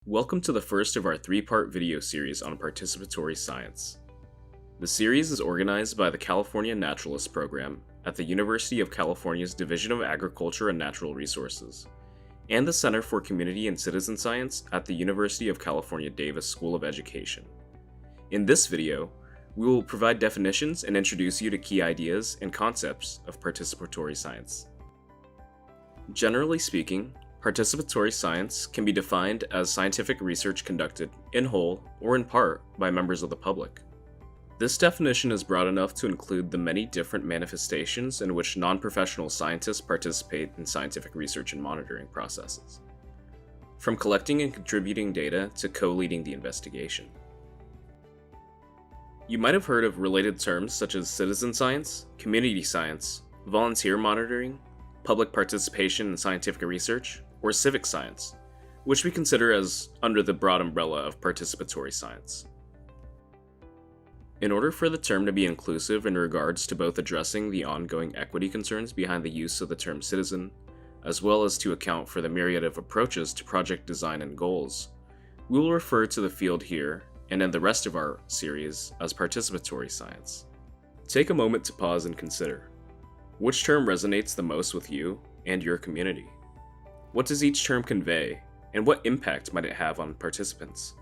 Welcome to the first of our three-part video series on participatory science. The series is organized by the California Naturalist Program at the University of California's Division of Agriculture and Natural Resources, and the Center for Community and Citizen Science at the University of California Davis School of Education. In this video, we will provide definitions and introduce you to key ideas and concepts of participatory science. Generally speaking, participatory science can be defined as scientific research conducted in whole or in part by members of the public. This definition is broad enough to include the many different manifestations in which non-professional scientists participate in scientific research and monitoring processes, from collecting and contributing data to co-leading the investigation. You might have heard of related terms such as citizen science, community science, volunteer monitoring, public participation in scientific research, or civic science, which we consider as under the broad umbrella of participatory science. In order for the term to be inclusive in regards to both addressing the ongoing equity concerns behind the use of the term citizen, as well as to account for the myriad of approaches to project design and goals, we will refer to the field here and in the rest of our series as participatory science. Take a moment to pause and consider. Which term resonates the most with you and your community? What does each term convey, and what impact might it have on participants?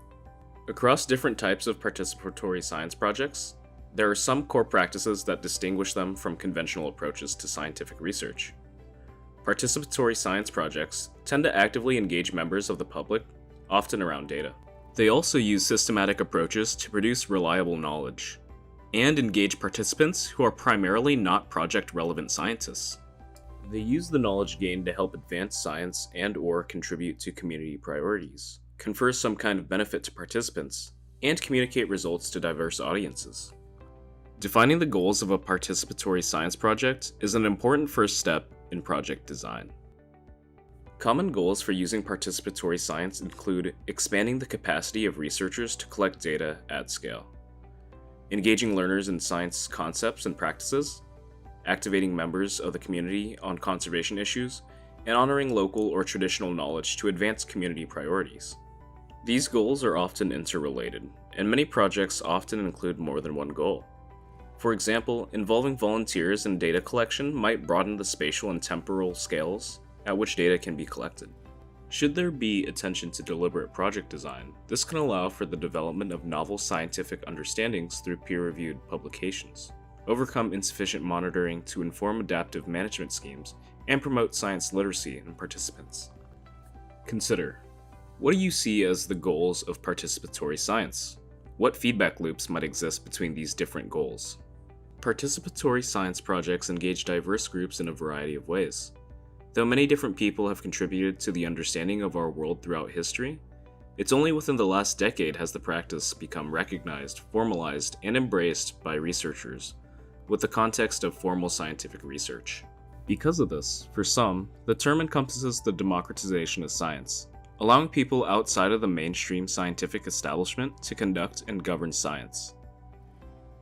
Across different types of participatory science projects, there are some core practices that distinguish them from conventional approaches to scientific research. Participatory science projects tend to actively engage members of the public, often around data. They also use systematic approaches to produce reliable knowledge, and engage participants who are primarily not project-relevant scientists. They use the knowledge gained to help advance science and/or contribute to community priorities, confer some kind of benefit to participants, and communicate results to diverse audiences. Defining the goals of a participatory science project is an important first step in project design. Common goals for using participatory science include expanding the capacity of researchers to collect data at scale, engaging learners in science concepts and practices, activating members of the community on conservation issues, and honoring local or traditional knowledge to advance community priorities. These goals are often interrelated, and many projects often include more than one goal. For example, involving volunteers in data collection might broaden the spatial and temporal scales at which data can be collected. Should there be attention to deliberate project design, this can allow for the development of novel scientific understandings through peer-reviewed publications, overcome insufficient monitoring to inform adaptive management schemes, and promote science literacy in participants. Consider, what do you see as the goals of participatory science? What feedback loops might exist between these different goals? Participatory science projects engage diverse groups in a variety of ways. Though many different people have contributed to the understanding of our world throughout history, it's only within the last decade has the practice become recognized, formalized, and embraced by researchers, with the context of formal scientific research. Because of this, for some, the term encompasses the democratization of science, allowing people outside of the mainstream scientific establishment to conduct and govern science.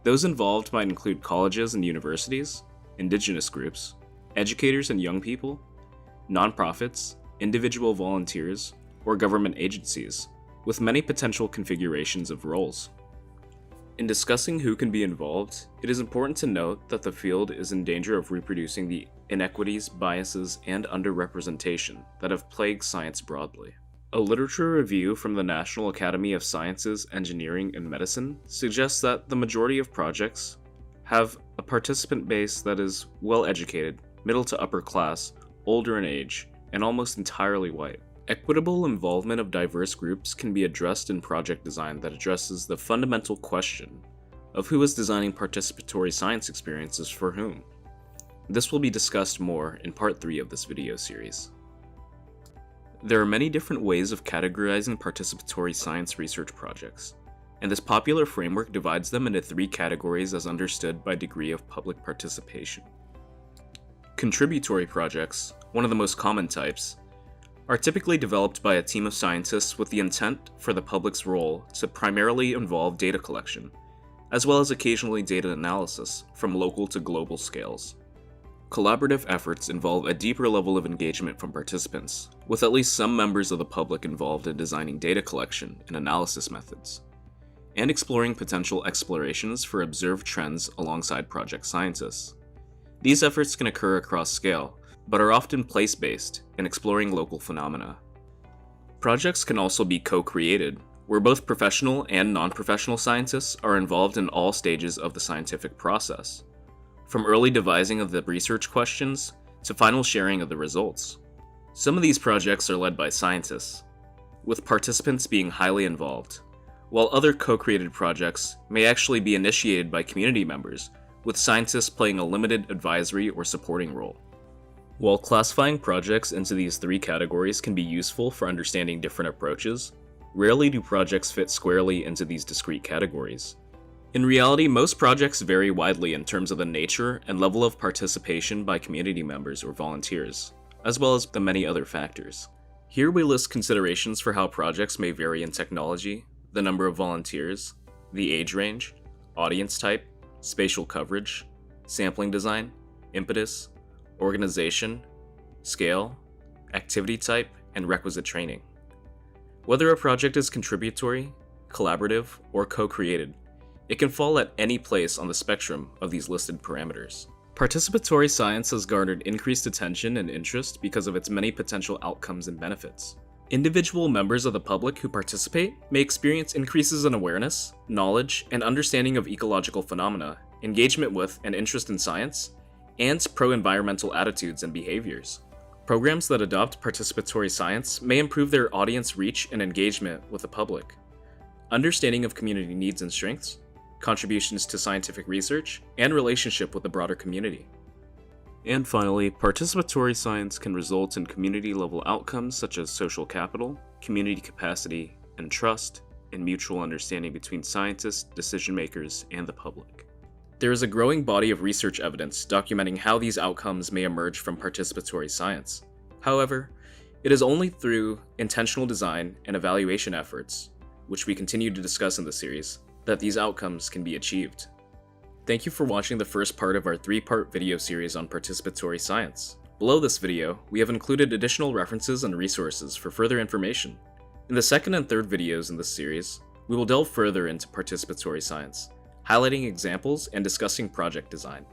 Those involved might include colleges and universities, indigenous groups, educators and young people, nonprofits, individual volunteers, or government agencies, with many potential configurations of roles. In discussing who can be involved, it is important to note that the field is in danger of reproducing the inequities, biases, and underrepresentation that have plagued science broadly. A literature review from the National Academy of Sciences, Engineering, and Medicine suggests that the majority of projects have a participant base that is well-educated, middle to upper class, older in age, and almost entirely white. Equitable involvement of diverse groups can be addressed in project design that addresses the fundamental question of who is designing participatory science experiences for whom. This will be discussed more in part 3 of this video series. There are many different ways of categorizing participatory science research projects, and this popular framework divides them into 3 categories as understood by degree of public participation. Contributory projects, one of the most common types, are typically developed by a team of scientists with the intent for the public's role to primarily involve data collection, as well as occasionally data analysis from local to global scales. Collaborative efforts involve a deeper level of engagement from participants, with at least some members of the public involved in designing data collection and analysis methods, and exploring potential explorations for observed trends alongside project scientists. These efforts can occur across scale, but are often place-based in exploring local phenomena. Projects can also be co-created, where both professional and non-professional scientists are involved in all stages of the scientific process, from early devising of the research questions to final sharing of the results. Some of these projects are led by scientists, with participants being highly involved, while other co-created projects may actually be initiated by community members, with scientists playing a limited advisory or supporting role. While classifying projects into these three categories can be useful for understanding different approaches, rarely do projects fit squarely into these discrete categories. In reality, most projects vary widely in terms of the nature and level of participation by community members or volunteers, as well as the many other factors. Here we list considerations for how projects may vary in technology, the number of volunteers, the age range, audience type, spatial coverage, sampling design, impetus, organization, scale, activity type, and requisite training. Whether a project is contributory, collaborative, or co-created, it can fall at any place on the spectrum of these listed parameters. Participatory science has garnered increased attention and interest because of its many potential outcomes and benefits. Individual members of the public who participate may experience increases in awareness, knowledge, and understanding of ecological phenomena, engagement with and interest in science, and pro-environmental attitudes and behaviors. Programs that adopt participatory science may improve their audience reach and engagement with the public, understanding of community needs and strengths, contributions to scientific research, and relationship with the broader community. And finally, participatory science can result in community-level outcomes such as social capital, community capacity, and trust, and mutual understanding between scientists, decision-makers, and the public. There is a growing body of research evidence documenting how these outcomes may emerge from participatory science. However, it is only through intentional design and evaluation efforts, which we continue to discuss in the series, that these outcomes can be achieved. Thank you for watching the first part of our 3-part video series on participatory science. Below this video, we have included additional references and resources for further information. In the second and third videos in this series, we will delve further into participatory science, highlighting examples and discussing project design.